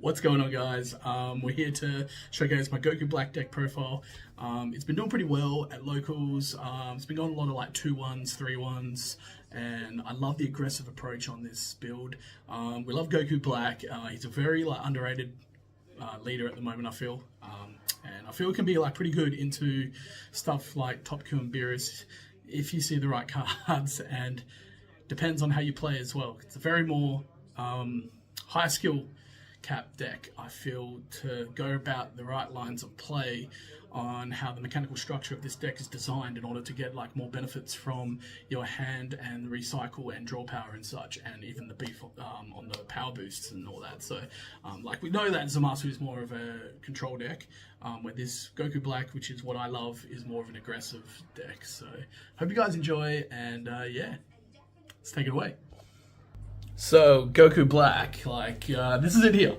What's going on, guys? We're here to showcase my Goku Black deck profile. It's been doing pretty well at locals. It's been going a lot of like 2-1s, 3-1s, and I love the aggressive approach on this build. We love Goku Black. He's a very underrated leader at the moment, I feel. And I feel it can be pretty good into stuff like Topku and Beerus if you see the right cards, and depends on how you play as well. It's a very more high skill cap deck, I feel, to go about the right lines of play on how the mechanical structure of this deck is designed in order to get more benefits from your hand and recycle and draw power and such, and even the beef on the power boosts and all that. So we know that Zamasu is more of a control deck, where this Goku Black, which is what I love, is more of an aggressive deck. So hope you guys enjoy, and yeah, let's take it away. So Goku Black, this is it here.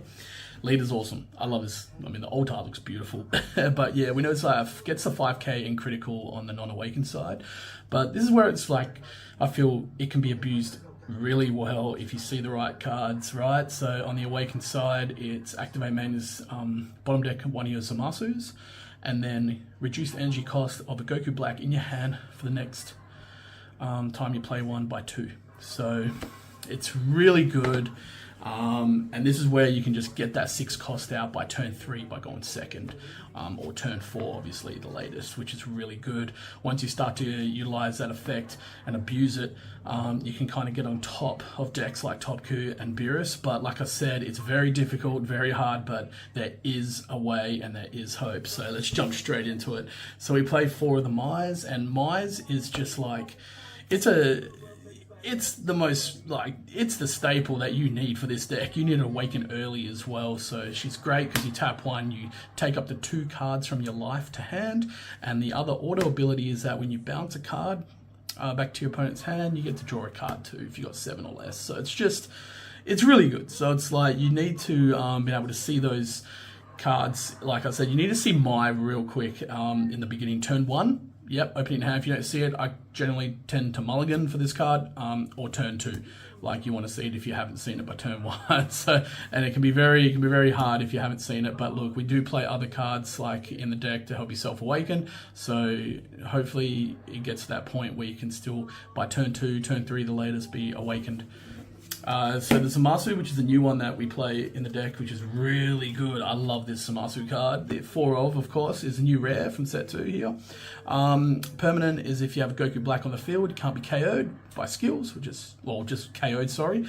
Leader's awesome. I love this. I mean, the old art looks beautiful. But yeah, we know it's gets the 5k in critical on the non-awakened side. But this is where it's I feel it can be abused really well if you see the right cards, right? So on the awakened side, it's activate main is bottom deck one of your Zamasus, and then reduce the energy cost of a Goku Black in your hand for the next time you play one by 2. So it's really good, and this is where you can just get that 6 cost out by turn 3 by going second, or turn 4, obviously the latest, which is really good. Once you start to utilize that effect and abuse it, you can kind of get on top of decks like Topku and Beerus. But like I said, it's very difficult, very hard, but there is a way and there is hope. So let's jump straight into it. So we play 4 of the Mai's, and Mai's is just it's the most, it's the staple that you need for this deck. You need to awaken early as well. So she's great because you tap 1, you take up to 2 cards from your life to hand. And the other auto ability is that when you bounce a card back to your opponent's hand, you get to draw a card too if you got 7 or less. So it's really good. So it's you need to be able to see those cards. Like I said, you need to see Mai real quick in the beginning. Turn 1. Yep, opening hand. If you don't see it, I generally tend to mulligan for this card, or turn 2. You want to see it if you haven't seen it by turn 1. So, and it can be very hard if you haven't seen it. But look, we do play other cards in the deck to help yourself awaken. So hopefully it gets to that point where you can still, by turn 2, turn 3, the latest, be awakened. So the Zamasu, which is a new one that we play in the deck, which is really good. I love this Zamasu card. The 4 of course, is a new rare from set 2 here. Permanent is if you have a Goku Black on the field, it can't be KO'd by skills, which is, just KO'd, sorry,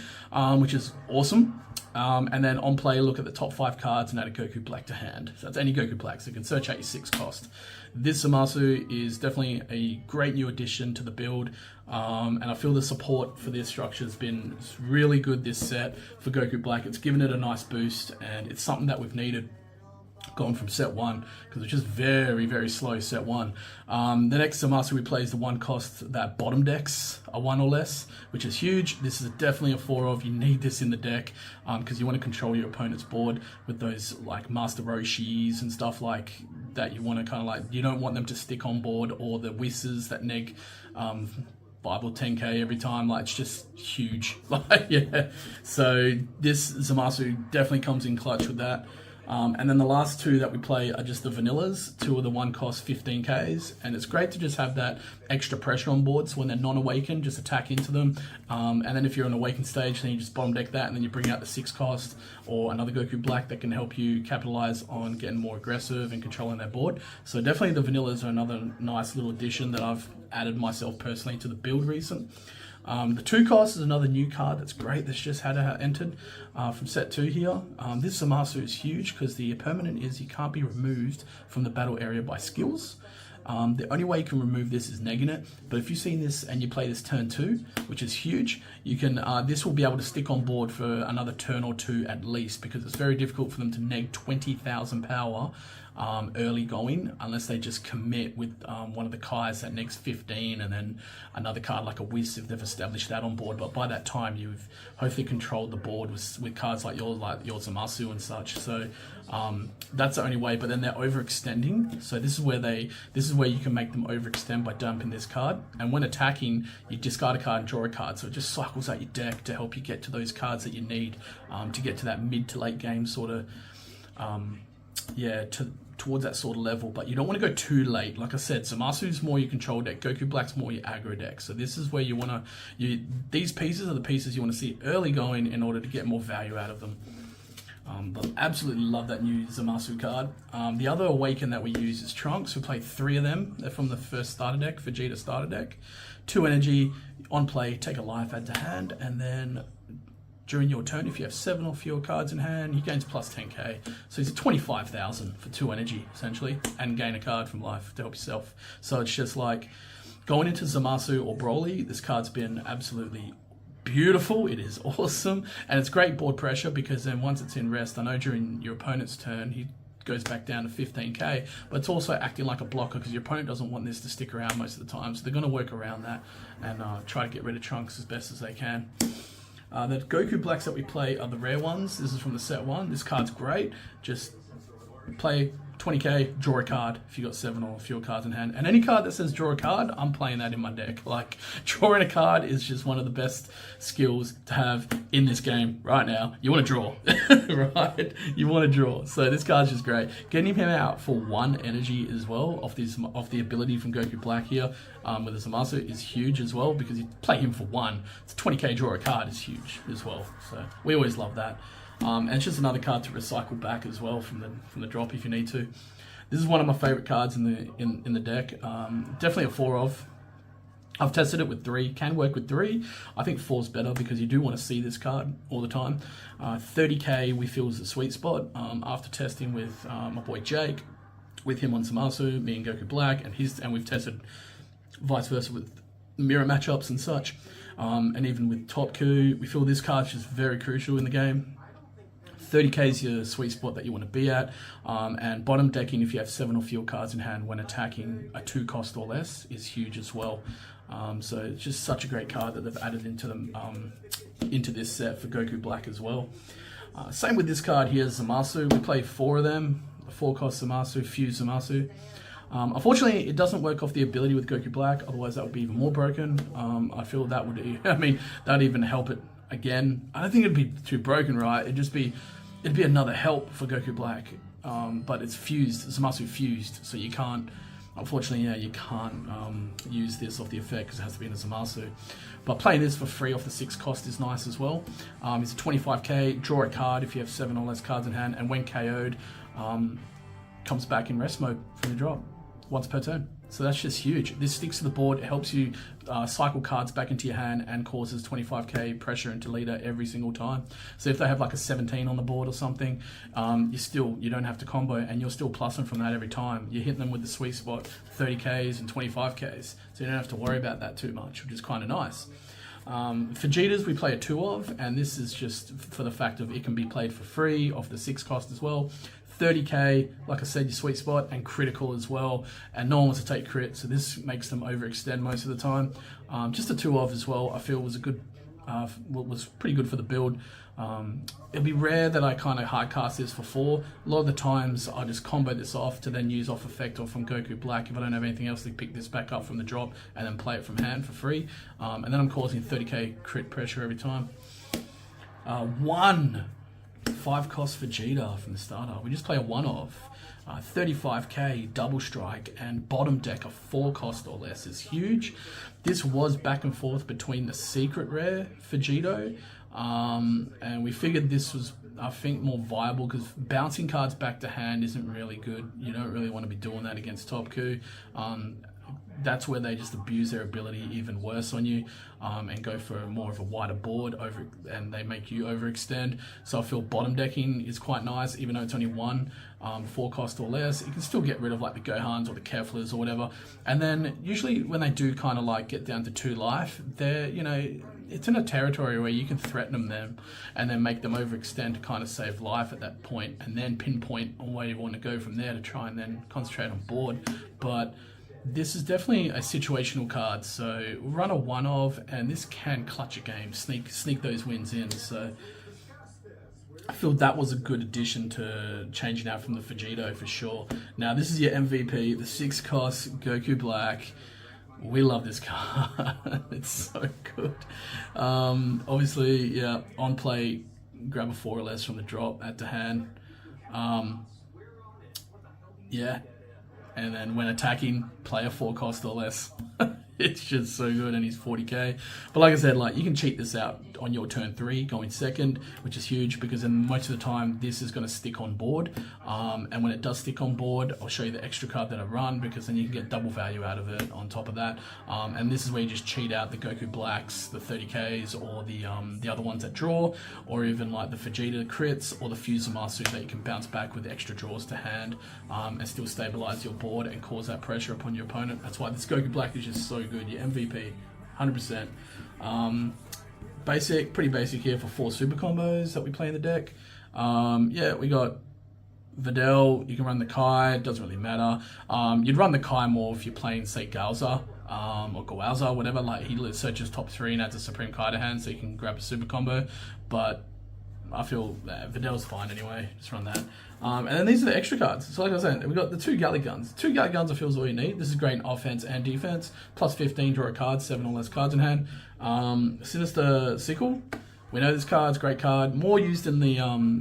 which is awesome. And then on play, look at the top 5 cards and add a Goku Black to hand. So that's any Goku Black, so you can search out your 6 cost. This Zamasu is definitely a great new addition to the build, and I feel the support for this structure has been really good this set for Goku Black. It's given it a nice boost, and it's something that we've needed going from set 1, because it's just very slow set 1. The next Zamasu we play is the 1 cost that bottom decks a 1 or less, which is huge. This is definitely a 4 of. You need this in the deck because you want to control your opponent's board with those Master Roshis and stuff like that. You want to you don't want them to stick on board, or the Whistles that neg Bible 10k every time. It's just huge. Yeah. So this Zamasu definitely comes in clutch with that. And then the last 2 that we play are just the vanillas. 2 of the 1 cost 15ks, and it's great to just have that extra pressure on board, so when they're non-awakened, just attack into them. And then if you're on awakened stage, then you just bottom deck that, and then you bring out the 6 cost or another Goku Black that can help you capitalize on getting more aggressive and controlling their board. So definitely the vanillas are another nice little addition that I've added myself personally to the build recent. The 2 cost is another new card that's great, that's just had entered from set 2 here. This Zamasu is huge because the permanent is you can't be removed from the battle area by skills. The only way you can remove this is negging it, but if you've seen this and you play this turn 2, which is huge, you can this will be able to stick on board for another turn or 2 at least, because it's very difficult for them to neg 20,000 power early going, unless they just commit with one of the cards that next 15, and then another card like a Whiz if they've established that on board. But by that time, you've hopefully controlled the board with cards like your Zamasu and such. So that's the only way. But then they're overextending. So this is where you can make them overextend by dumping this card. And when attacking, you discard a card and draw a card. So it just cycles out your deck to help you get to those cards that you need to get to that mid to late game sort of towards that sort of level. But you don't want to go too late. Like I said, Zamasu's more your control deck, Goku Black's more your aggro deck. So this is where you want to, these pieces are the pieces you want to see early going in order to get more value out of them. But absolutely love that new Zamasu card. The other Awaken that we use is Trunks. We play 3 of them. They're from the first starter deck, Vegeta starter deck. 2 energy, on play, take a life, add to hand, and then during your turn, if you have 7 or fewer cards in hand, he gains plus 10k. So he's at 25,000 for 2 energy, essentially, and gain a card from life to help yourself. So it's just like going into Zamasu or Broly, this card's been absolutely beautiful. It is awesome, and it's great board pressure because then once it's in rest, I know during your opponent's turn, he goes back down to 15k, but it's also acting like a blocker because your opponent doesn't want this to stick around most of the time. So they're going to work around that and try to get rid of Trunks as best as they can. The Goku Blacks that we play are the rare ones. This is from the set 1. This card's great. Just play 20k, draw a card if you got 7 or fewer cards in hand. And any card that says draw a card, I'm playing that in my deck. Like, drawing a card is just one of the best skills to have in this game right now. You want to draw, right? You want to draw. So this card's just great. Getting him out for 1 energy as well off the ability from Goku Black here with the Zamasu is huge as well, because you play him for 1. It's 20k draw a card is huge as well. So we always love that. And it's just another card to recycle back as well from the drop if you need to. This is one of my favorite cards in the deck. Definitely a 4 of. I've tested it with 3. Can work with 3. I think 4's better because you do want to see this card all the time. 30k we feel is the sweet spot. After testing with my boy Jake, with him on Zamasu, me and Goku Black, and we've tested vice versa with mirror matchups and such. And even with Topku, we feel this card's just very crucial in the game. 30k is your sweet spot that you want to be at, and bottom decking if you have 7 or fewer cards in hand when attacking a 2 cost or less is huge as well. So it's just such a great card that they've added into this set for Goku Black as well. Same with this card here, Zamasu. We play 4 of them, 4 cost Zamasu, Fuse Zamasu. Unfortunately, it doesn't work off the ability with Goku Black, otherwise that would be even more broken. I feel that would, that'd even help it again. I don't think it'd be too broken, right? It'd be another help for Goku Black, but it's fused, Zamasu fused, so you can't, unfortunately, you can't use this off the effect because it has to be in a Zamasu. But playing this for free off the 6 cost is nice as well. It's a 25k, draw a card if you have 7 or less cards in hand, and when KO'd, comes back in rest mode from the drop, once per turn. So that's just huge. This sticks to the board. It helps you cycle cards back into your hand and causes 25k pressure into leader every single time. So if they have like a 17 on the board or something, you don't have to combo, and you're still plussing from that every time. You're hitting them with the sweet spot, 30ks and 25ks. So you don't have to worry about that too much, which is kind of nice. Vegetas we play a 2 of, and this is just for the fact of it can be played for free off the 6 cost as well. 30k, like I said, your sweet spot, and critical as well, and no one wants to take crit, so this makes them overextend most of the time. Just a 2 of as well, I feel was a good, was pretty good for the build. It'll be rare that I kind of hard cast this for 4. A lot of the times I just combo this off to then use off effect or from Goku Black if I don't have anything else to pick this back up from the drop and then play it from hand for free. And then I'm causing 30k crit pressure every time. 5 cost Vegeta from the starter. We just play a 1 of. 35k double strike, and bottom deck a 4 cost or less is huge. This was back and forth between the secret rare Vegito, and we figured this was, I think, more viable because bouncing cards back to hand isn't really good. You don't really want to be doing that against Topku. that's where they just abuse their ability even worse on you, and go for more of a wider board and they make you overextend. So I feel bottom decking is quite nice, even though it's only one 4 cost or less. You can still get rid of like the Gohans or the Keflers or whatever. And then usually when they do kind of like get down to 2 life, they're, you know, it's in a territory where you can threaten them and then make them overextend to kind of save life at that point, and then pinpoint on where you want to go from there to try and then concentrate on board. But this is definitely a situational card, so run a 1 of, and this can clutch a game, sneak those wins in. So I feel that was a good addition to changing out from the Vegito for sure. Now this is your MVP, the 6 cost Goku Black. We love this card. It's so good. Obviously, yeah, on play, grab a 4 or less from the drop, add to hand. Yeah. And then when attacking, play a 4 cost or less. It's just so good, and he's 40k. But like I said, like you can cheat this out on your turn 3, going second, which is huge because then most of the time this is going to stick on board. And when it does stick on board, I'll show you the extra card that I run, because then you can get double value out of it on top of that. And this is where you just cheat out the Goku Blacks, the 30ks, or the other ones that draw, or even like the Vegeta crits or the Fusamasu that you can bounce back with extra draws to hand, and still stabilize your board and cause that pressure upon your opponent. That's why this Goku Black is just so good. Your MVP, 100%. Pretty basic here for 4 super combos that we play in the deck. Yeah, we got Videl. You can run the Kai, it doesn't really matter. You'd run the Kai more if you're playing, say, Galza, or Goalza, whatever. Like, he searches top 3 and adds a Supreme Kai to hand, so you can grab a super combo. But I feel Videl's fine anyway, just run that. And then these are the extra cards. So like I was saying, we've got the 2 Galley Guns. 2 Galley Guns I feel is all you need. This is great in offense and defense. Plus 15, draw a card, 7 or less cards in hand. Sinister Sickle. We know this card's a great card. More used in the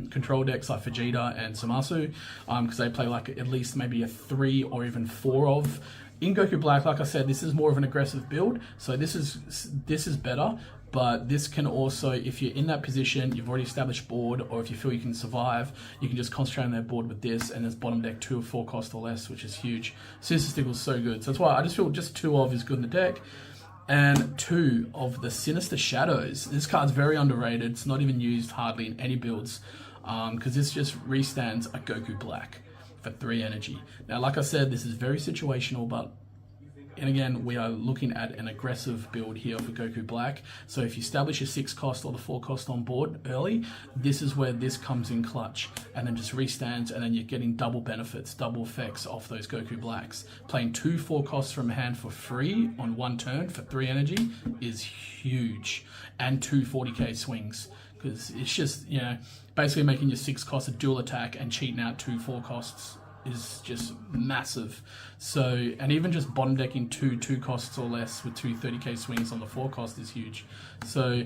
control decks like Vegeta and Samasu, because they play like at least maybe a 3 or even 4 of. In Goku Black, like I said, this is more of an aggressive build. So this is better. But this can also, if you're in that position, you've already established board, or if you feel you can survive, you can just concentrate on that board with this, and there's bottom deck 2 or 4 cost or less, which is huge. Sinister Stickle's so good. So that's why I just feel just 2 of is good in the deck. And 2 of the Sinister Shadows. This card's very underrated. It's not even used hardly in any builds, because this just restands a Goku Black for 3 energy. Now, like I said, this is very situational, but and again, we are looking at an aggressive build here for Goku Black. So if you establish a 6 cost or the 4 cost on board early, this is where this comes in clutch, and then just restands, and then you're getting double benefits, double effects off those Goku Blacks. Playing 2 4 costs from hand for free on 1 turn for 3 energy is huge, and 2 40k swings, because it's just, you know, basically making your 6 cost a dual attack and cheating out 2 4 costs is just massive. So, and even just bottom decking 2 costs or less with 2 30k swings on the 4 cost is huge. So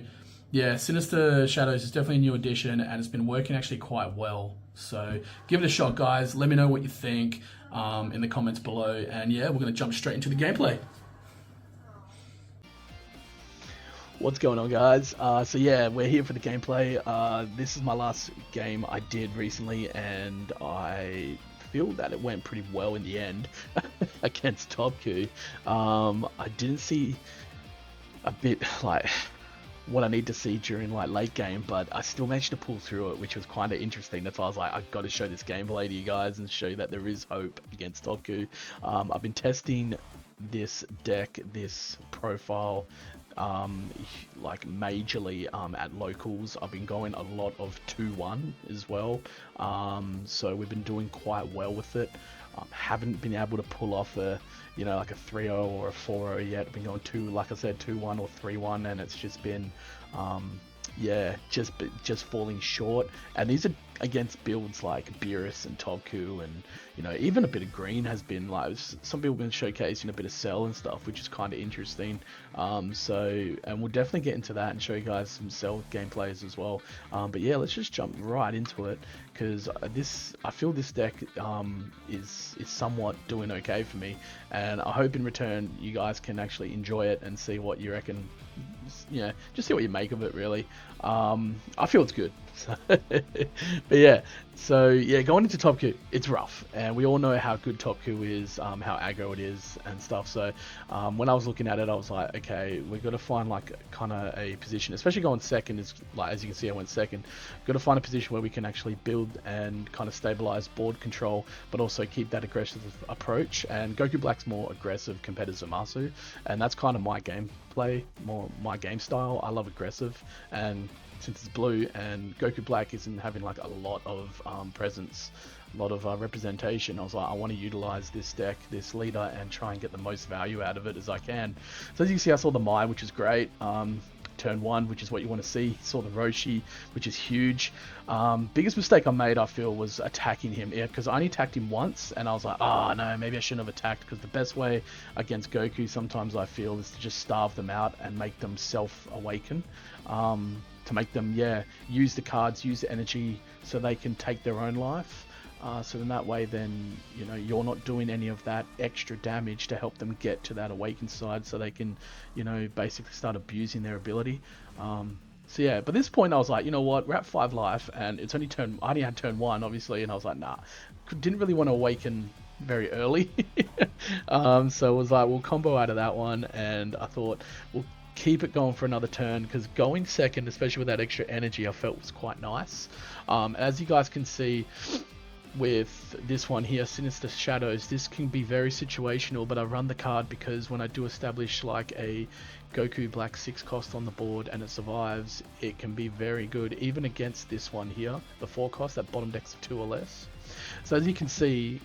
yeah, Sinister Shadows is definitely a new addition, and it's been working actually quite well. So give it a shot, guys. Let me know what you think in the comments below, and yeah, we're going to jump straight into the gameplay. What's going on, guys? So yeah, we're here for the gameplay. This is my last game I did recently, and I feel that it went pretty well in the end against Topku. I didn't see a bit like what I need to see during like late game, but I still managed to pull through it, which was kind of interesting. That's why I was like, I've got to show this gameplay to you guys and show you that there is hope against Topku. I've been testing this deck, this profile, like majorly at locals. I've been going a lot of 2-1 as well, so we've been doing quite well with it. Haven't been able to pull off a, you know, like a 3-0 or a 4-0 yet. Been going like I said, 2-1 or 3-1, and it's just been yeah, just falling short. And these are against builds like Beerus and Topku, and you know, even a bit of green has been like, some people have been showcasing a bit of Cell and stuff, which is kind of interesting. So, and we'll definitely get into that and show you guys some Cell gameplays as well. But yeah, let's just jump right into it, because I feel this deck is somewhat doing okay for me, and I hope in return you guys can actually enjoy it and see what you reckon. You know, just see what you make of it, really. I feel it's good. So, but yeah, so yeah, going into Topku, it's rough, and we all know how good Topku is, how aggro it is and stuff. So when I was looking at it, I was like, okay, we've got to find like kind of a position, especially going second. Is like, as you can see, I went second. Got to find a position where we can actually build and kind of stabilize board control, but also keep that aggressive approach. And Goku Black's more aggressive compared to Zamasu, and that's kind of my gameplay, more my game style. I love aggressive, and since it's blue and Goku Black isn't having like a lot of presence, a lot of representation, I was like, I want to utilize this deck, this leader, and try and get the most value out of it as I can. So as you can see, I saw the Mai, which is great. Turn 1, which is what you want to see. Saw the Roshi, which is huge. Biggest mistake I made, I feel, was attacking him. Yeah, because I only attacked him once, and I was like, oh no, maybe I shouldn't have attacked, because the best way against Goku, sometimes I feel, is to just starve them out and make them self-awaken. To make them, use the cards, use the energy, so they can take their own life. So in that way, then, you know, you're not doing any of that extra damage to help them get to that awakened side, so they can, you know, basically start abusing their ability. So yeah, but at this point I was like, you know what, we're at 5 life, and it's only I only had turn 1, obviously, and I was like, nah, didn't really want to awaken very early. So it was like, we'll combo out of that one, and I thought, we'll keep it going for another turn, because going second, especially with that extra energy, I felt was quite nice. As you guys can see with this one here, Sinister Shadows, this can be very situational, but I run the card because when I do establish like a Goku Black 6 cost on the board and it survives, it can be very good, even against this one here, the 4 cost, that bottom deck's 2 or less. So as you can see,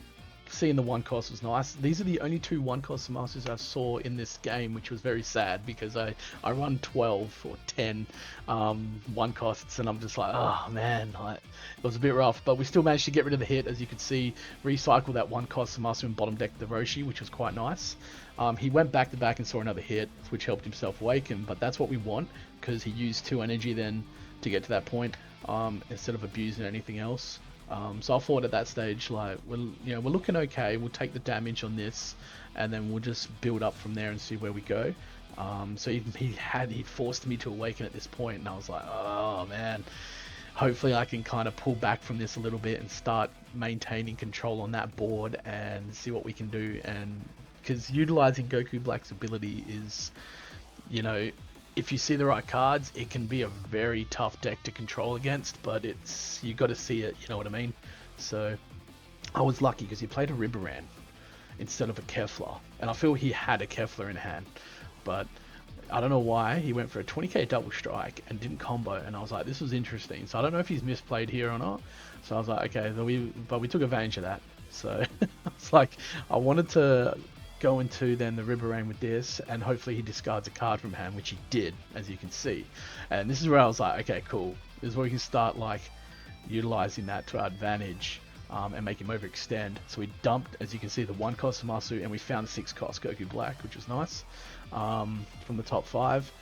seeing the 1 cost was nice. These are the only 2 1 cost masters I saw in this game, which was very sad, because I run 12 or 10 1 costs, and I'm just like, oh man, like, it was a bit rough, but we still managed to get rid of the hit. As you can see, recycle that 1 cost master and bottom deck the Roshi, which was quite nice. He went back to back and saw another hit, which helped himself awaken, but that's what we want, because he used 2 energy then to get to that point, instead of abusing anything else. So I thought at that stage, like, we're looking okay. We'll take the damage on this, and then we'll just build up from there and see where we go. So he forced me to awaken at this point, and I was like, oh man, hopefully I can kind of pull back from this a little bit and start maintaining control on that board and see what we can do. And because utilizing Goku Black's ability is, you know, if you see the right cards, it can be a very tough deck to control against, but you got to see it, you know what I mean? So I was lucky because he played a Riberan instead of a Kefla, and I feel he had a Kefla in hand, but I don't know why he went for a 20k double strike and didn't combo, and I was like, this was interesting. So I don't know if he's misplayed here or not. So I was like, okay, but we took advantage of that. So it's like, I wanted to go into then the Riberan with this, and hopefully he discards a card from hand, which he did, as you can see. And this is where I was like, okay, cool, this is where we can start like utilizing that to our advantage, and make him overextend. So we dumped, as you can see, the 1 cost Masu, and we found the 6 cost Goku Black, which was nice, from the top 5.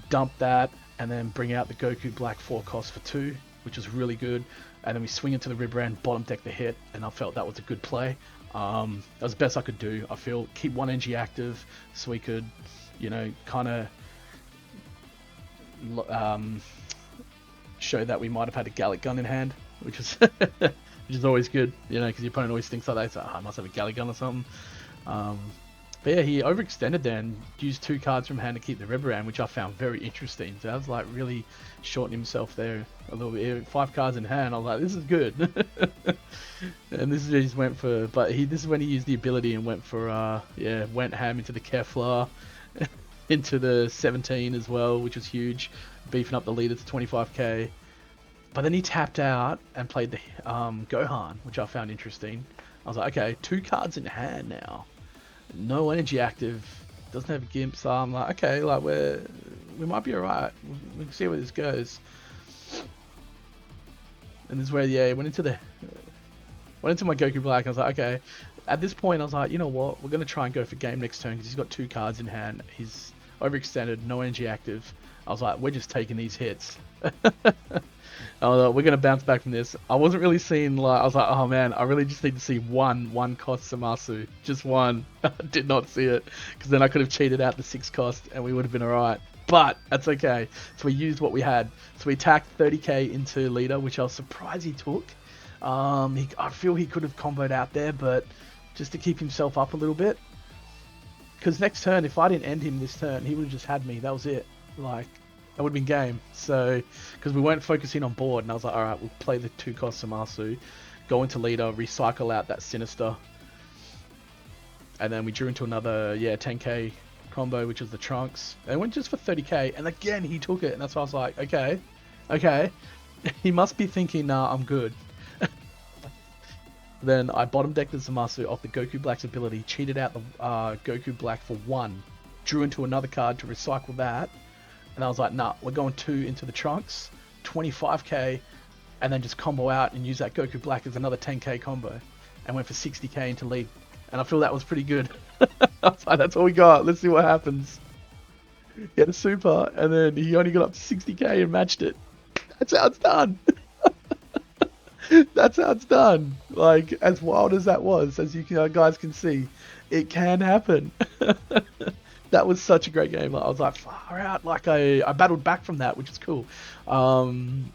Dump that, and then bring out the Goku Black 4 cost for 2, which was really good. And then we swing into the Riberan, bottom deck the hit, and I felt that was a good play. That was the best I could do. I feel keep 1 energy active, so we could, you know, kind of show that we might have had a Gallic gun in hand, which is which is always good, you know, because your opponent always thinks like that. So I must have a Gallic gun or something. But yeah, he overextended there and used 2 cards from hand to keep the Riberan, which I found very interesting. So I was like really shortening himself there a little bit. 5 cards in hand, I was like, this is good. And this is what he just went for, but this is when he used the ability and went for, went ham into the Kefla, into the 17 as well, which was huge, beefing up the leader to 25k. But then he tapped out and played the Gohan, which I found interesting. I was like, okay, 2 cards in hand now. No energy active, doesn't have a gimp, so I'm like, okay, like we might be alright. We can see where this goes. And this is where went into my Goku Black. I was like, okay. At this point, I was like, you know what? We're gonna try and go for game next turn because he's got 2 cards in hand. He's overextended, no energy active. I was like, we're just taking these hits. I was like, we're gonna bounce back from this. I wasn't really seeing, like, I was like, oh man, I really just need to see one cost Samasu, just 1. I did not see it, because then I could have cheated out the 6 cost and we would have been alright. But that's okay. So we used what we had. So we attacked 30k into leader, which I was surprised he took. I feel he could have comboed out there, but just to keep himself up a little bit. Because next turn, if I didn't end him this turn, he would have just had me. That was it. Like, that would have been game. So, because we weren't focusing on board, and I was like, alright, we'll play the 2-cost Samasu, go into leader, recycle out that Sinister. And then we drew into another, 10k combo, which was the Trunks. And went just for 30k, and again, he took it. And that's why I was like, okay. He must be thinking, nah, I'm good. Then I bottom decked the Zamasu off the Goku Black's ability, cheated out the Goku Black for 1, drew into another card to recycle that, and I was like, nah, we're going 2 into the Trunks, 25k, and then just combo out and use that Goku Black as another 10k combo, and went for 60k into lead, and I feel that was pretty good. I was like, that's all we got, let's see what happens. He had a super, and then he only got up to 60k and matched it. That's how it's done. That's how it's done. Like, as wild as that was, as you guys can see, it can happen. That was such a great game. Like, I was like, far out. Like, I battled back from that, which is cool. And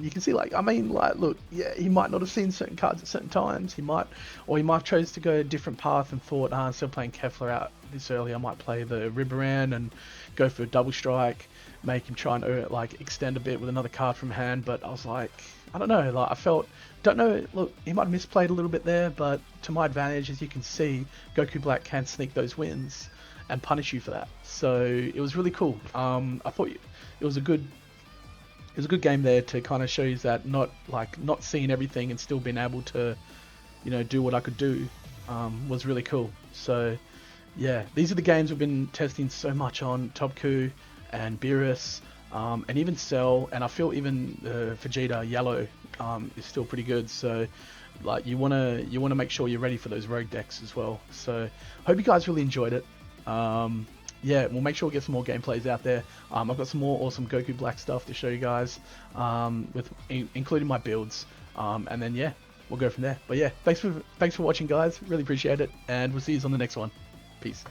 you can see, like, I mean, like, look, yeah, he might not have seen certain cards at certain times. He might have chose to go a different path and thought, instead of playing Kefla out this early, I might play the Riberan and go for a double strike, make him try and like extend a bit with another card from hand. But I was like, I don't know, like, don't know, look, he might have misplayed a little bit there, but to my advantage, as you can see, Goku Black can sneak those wins and punish you for that. So it was really cool. I thought it was a good game there to kind of show you that not seeing everything and still being able to, do what I could do, was really cool. So yeah, these are the games we've been testing so much on Topku and Beerus. And even Cell, and I feel even Vegeta Yellow is still pretty good. So, like, you wanna make sure you're ready for those rogue decks as well. So, hope you guys really enjoyed it. Yeah, we'll make sure we get some more gameplays out there. I've got some more awesome Goku Black stuff to show you guys, including my builds. And then yeah, we'll go from there. But yeah, thanks for watching, guys. Really appreciate it, and we'll see you on the next one. Peace.